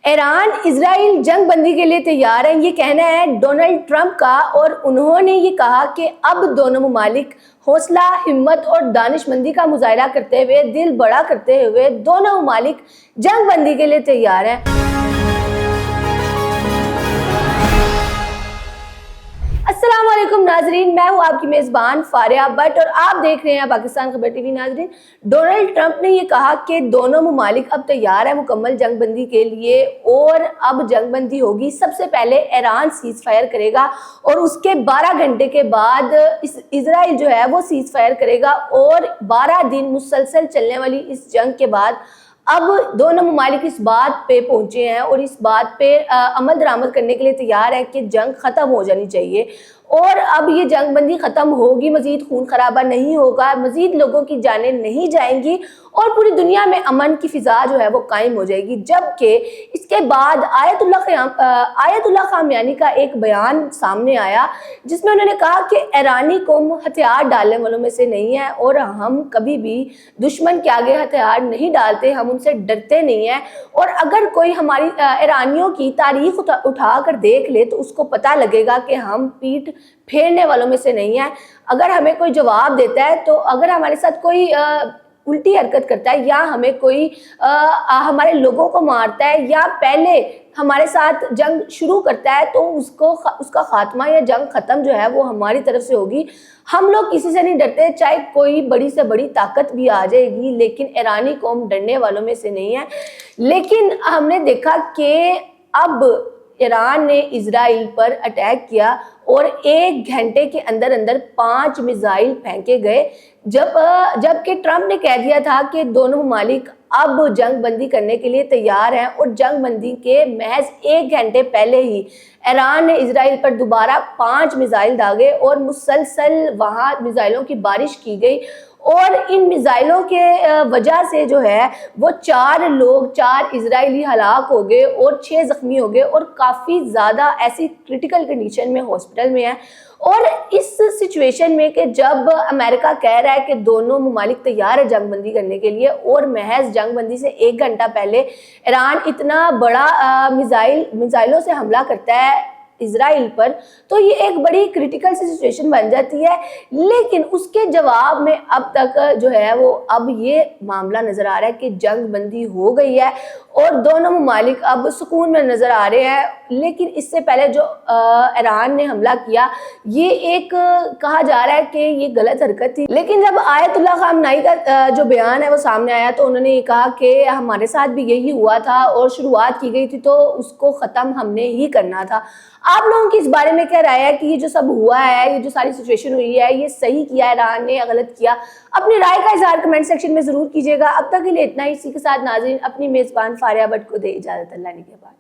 ایران اسرائیل جنگ بندی کے لیے تیار ہے، یہ کہنا ہے ڈونلڈ ٹرمپ کا، اور انہوں نے یہ کہا کہ اب دونوں ممالک حوصلہ، ہمت اور دانش مندی کا مظاہرہ کرتے ہوئے، دل بڑا کرتے ہوئے دونوں ممالک جنگ بندی کے لیے تیار ہیں۔ السلام علیکم ناظرین، میں ہوں آپ کی میزبان فاریہ بٹ اور آپ دیکھ رہے ہیں پاکستان خبر ٹی وی۔ ناظرین، ڈونلڈ ٹرمپ نے یہ کہا کہ دونوں ممالک اب تیار ہیں مکمل جنگ بندی کے لیے، اور اب جنگ بندی ہوگی۔ سب سے پہلے ایران سیز فائر کرے گا اور اس کے 12 گھنٹے کے بعد اسرائیل جو ہے وہ سیز فائر کرے گا، اور 12 دن مسلسل چلنے والی اس جنگ کے بعد اب دونوں ممالک اس بات پہ پہنچے ہیں اور اس بات پہ عمل درآمد کرنے کے لیے تیار ہیں کہ جنگ ختم ہو جانی چاہیے، اور اب یہ جنگ بندی ختم ہوگی، مزید خون خرابہ نہیں ہوگا، مزید لوگوں کی جانیں نہیں جائیں گی، اور پوری دنیا میں امن کی فضا جو ہے وہ قائم ہو جائے گی۔ جبکہ اس کے بعد آیت اللہ خامنئی کا ایک بیان سامنے آیا جس میں انہوں نے کہا کہ ایرانی قوم ہتھیار ڈالنے والوں میں سے نہیں ہے، اور ہم کبھی بھی دشمن کے آگے ہتھیار نہیں ڈالتے، ہم ان سے ڈرتے نہیں ہیں، اور اگر کوئی ہماری ایرانیوں کی تاریخ اٹھا کر دیکھ لے تو اس کو پتہ لگے گا کہ ہم پیٹھ پھیرنے والوں میں سے نہیں ہیں۔ اگر ہمیں کوئی جواب دیتا ہے، تو اگر ہمارے ساتھ کوئی الٹی حرکت کرتا ہے، یا ہمیں کوئی ہمارے لوگوں کو مارتا ہے، یا پہلے ہمارے ساتھ جنگ شروع کرتا ہے، تو اس کا خاتمہ یا جنگ ختم جو ہے وہ ہماری طرف سے ہوگی۔ ہم لوگ کسی سے نہیں ڈرتے، چاہے کوئی بڑی سے بڑی طاقت بھی آ جائے گی، لیکن ایرانی قوم ڈرنے والوں میں سے نہیں ہے۔ لیکن ہم نے دیکھا کہ اب ایران نے اسرائیل پر اٹیک کیا اور 1 گھنٹے کے اندر 5 میزائل پھینکے گئے، جبکہ ٹرمپ نے کہہ دیا تھا کہ دونوں ممالک اب جنگ بندی کرنے کے لیے تیار ہیں، اور جنگ بندی کے محض 1 گھنٹے پہلے ہی ایران نے اسرائیل پر دوبارہ 5 میزائل داغے، اور مسلسل وہاں میزائلوں کی بارش کی گئی، اور ان میزائلوں کے وجہ سے جو ہے وہ 4 اسرائیلی ہلاک ہو گئے اور 6 زخمی ہو گئے، اور کافی زیادہ ایسی کرٹیکل کنڈیشن میں ہاسپٹل میں ہیں۔ اور اس سچویشن میں کہ جب امریکہ کہہ رہا ہے کہ دونوں ممالک تیار ہے جنگ بندی کرنے کے لیے، اور محض جنگ بندی سے 1 گھنٹہ پہلے ایران اتنا بڑا میزائلوں سے حملہ کرتا ہے اسرائیل پر، تو یہ ایک بڑی کرٹیکل سی سچویشن بن جاتی ہے۔ لیکن اس کے جواب میں اب تک جو ہے وہ اب یہ معاملہ نظر آ رہا ہے کہ جنگ بندی ہو گئی ہے، اور دونوں ممالک اب سکون میں نظر آ رہے ہیں۔ لیکن اس سے پہلے جو ایران نے حملہ کیا، یہ ایک کہا جا رہا ہے کہ یہ غلط حرکت تھی، لیکن جب آیت اللہ خامنئی کا جو بیان ہے وہ سامنے آیا تو انہوں نے یہ کہا کہ ہمارے ساتھ بھی یہی ہوا تھا، اور شروعات کی گئی تھی تو اس کو ختم ہم نے ہی کرنا تھا۔ آپ لوگوں کی اس بارے میں کیا رائے ہے کہ یہ جو سب ہوا ہے، یہ جو ساری سچویشن ہوئی ہے، یہ صحیح کیا ایران نے یا غلط کیا؟ اپنی رائے کا اظہار کمنٹ سیکشن میں ضرور کیجیے گا۔ اب تک کے لیے اتنا ہی، اسی کے ساتھ ناظرین اپنی میزبان فاریہ بٹ کو دے اجازت، اللہ نگہبان۔